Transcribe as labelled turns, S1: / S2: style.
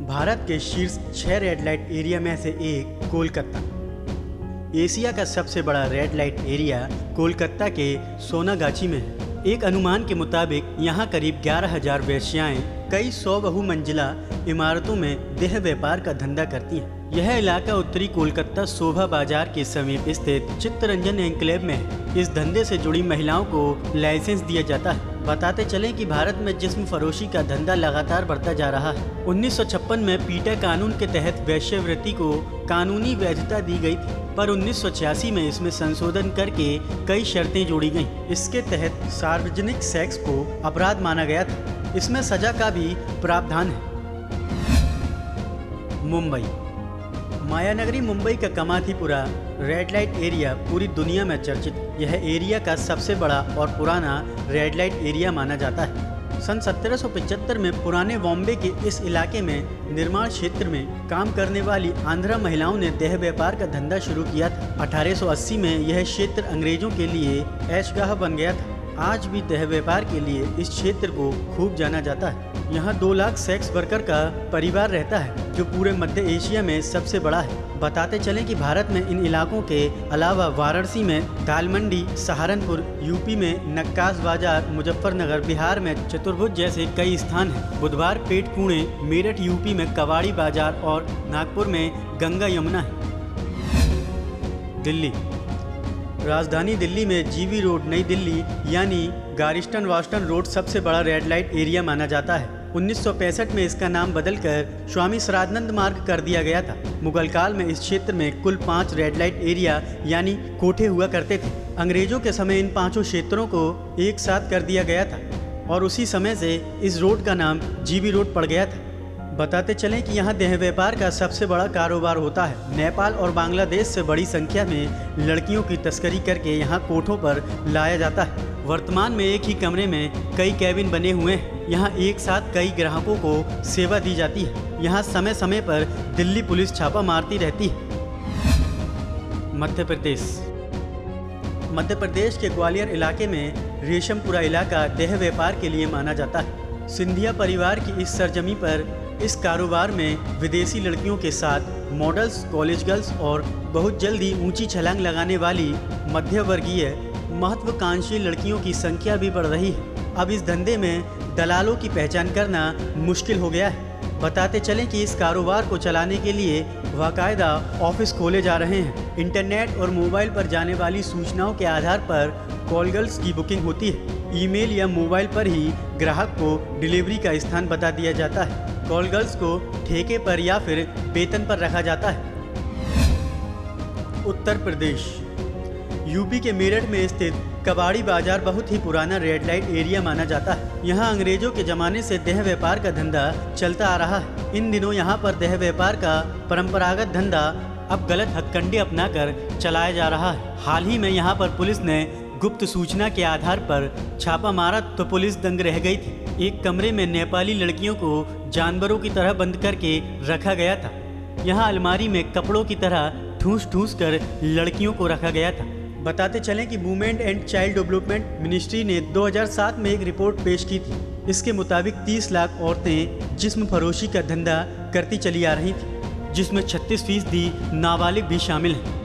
S1: भारत के शीर्ष 6 red light area में से एक कोलकाता। एशिया का सबसे बड़ा रेड लाइट एरिया कोलकाता के सोनागाछी में है। एक अनुमान के मुताबिक यहाँ करीब 11,000 वेश्याएं कई 100 बहुमंजिला इमारतों में देह व्यापार का धंधा करती हैं। यह इलाका उत्तरी कोलकाता शोभा बाजार के समीप स्थित चित्तरंजन एन्क्लेव में है। इस धंधे से जुड़ी महिलाओं को लाइसेंस दिया जाता है। बताते चलें कि भारत में जिस्म फरोशी का धंधा लगातार बढ़ता जा रहा है। 1956 में पीटा कानून के तहत वेश्यावृत्ति को कानूनी वैधता दी गई थी, पर 1986 में इसमें संशोधन करके कई शर्तें जोड़ी गईं। इसके तहत सार्वजनिक सेक्स को अपराध माना गया था। इसमें सजा का भी प्रावधान है। मुंबई। मायानगरी मुंबई का कमाथीपुरा रेड लाइट एरिया पूरी दुनिया में चर्चित है। यह एरिया का सबसे बड़ा और पुराना रेड लाइट एरिया माना जाता है। सन 1775 में पुराने बॉम्बे के इस इलाके में निर्माण क्षेत्र में काम करने वाली आंध्रा महिलाओं ने देह व्यापार का धंधा शुरू किया था। 1880 में यह क्षेत्र अंग्रेजों के लिए ऐशगाह बन गया था। आज भी देह व्यापार के लिए इस क्षेत्र को खूब जाना जाता है। यहाँ 2 लाख सेक्स वर्कर का परिवार रहता है, जो पूरे मध्य एशिया में सबसे बड़ा है। बताते चलें कि भारत में इन इलाकों के अलावा वाराणसी में दाल मंडी, सहारनपुर, यूपी में नक्काश बाजार, मुजफ्फरनगर, बिहार में चतुर्भुज जैसे कई स्थान हैं। बुधवार पेट कुणे, मेरठ यूपी में कवाड़ी बाजार और नागपुर में गंगा यमुना है। दिल्ली। राजधानी दिल्ली में जीवी रोड नई दिल्ली यानी गारिस्टन वास्टन रोड सबसे बड़ा रेड लाइट एरिया माना जाता है। 1965 में इसका नाम बदलकर स्वामी श्राद्धानंद मार्ग कर दिया गया था। मुगल काल में इस क्षेत्र में कुल 5 रेड लाइट एरिया यानी कोठे हुआ करते थे। अंग्रेजों के समय इन 5 क्षेत्रों को एक साथ कर दिया गया था और उसी समय से इस रोड का नाम जीवी रोड पड़ गया था। बताते चलें कि यहाँ देह व्यापार का सबसे बड़ा कारोबार होता है। नेपाल और बांग्लादेश से बड़ी संख्या में लड़कियों की तस्करी करके यहाँ कोठों पर लाया जाता है। वर्तमान में एक ही कमरे में कई कैबिन बने हुए हैं। यहाँ एक साथ कई ग्राहकों को सेवा दी जाती है। यहाँ समय समय पर दिल्ली पुलिस छापा मारती रहती है। मध्य प्रदेश। मध्य प्रदेश के ग्वालियर इलाके में रेशमपुरा इलाका देह व्यापार के लिए माना जाता है। सिंधिया परिवार की इस सरजमी पर इस कारोबार में विदेशी लड़कियों के साथ मॉडल्स, कॉलेज गर्ल्स और बहुत जल्दी ऊंची छलांग लगाने वाली मध्य वर्गीय महत्वाकांक्षी लड़कियों की संख्या भी बढ़ रही है। अब इस धंधे में दलालों की पहचान करना मुश्किल हो गया है। बताते चलें कि इस कारोबार को चलाने के लिए बाकायदा ऑफिस खोले जा रहे हैं। इंटरनेट और मोबाइल पर जाने वाली सूचनाओं के आधार पर कॉल गर्ल्स की बुकिंग होती है। ईमेल या मोबाइल पर ही ग्राहक को डिलीवरी का स्थान बता दिया जाता है। कॉल गर्ल्स को ठेके पर या फिर वेतन पर रखा जाता है। उत्तर प्रदेश। यूपी के मेरठ में स्थित कबाड़ी बाजार बहुत ही पुराना रेड लाइट एरिया माना जाता है। यहाँ अंग्रेजों के ज़माने से देह व्यापार का धंधा चलता आ रहा है। इन दिनों यहाँ पर देह व्यापार का परंपरागत धंधा अब गलत हथकंडे अपनाकर चलाया जा रहा है। हाल ही में यहाँ पर पुलिस ने गुप्त सूचना के आधार पर छापा मारा तो पुलिस दंग रह गई थी। एक कमरे में नेपाली लड़कियों को जानवरों की तरह बंद करके रखा गया था। यहाँ अलमारी में कपड़ों की तरह ठूस ठूस कर लड़कियों को रखा गया था। बताते चलें कि women and child development ministry ने 2007 में एक रिपोर्ट पेश की थी। इसके मुताबिक 30 लाख औरतें जिस्म फरोशी का धंधा करती चली आ रही थी, जिसमें 36% नाबालिग भी शामिल हैं।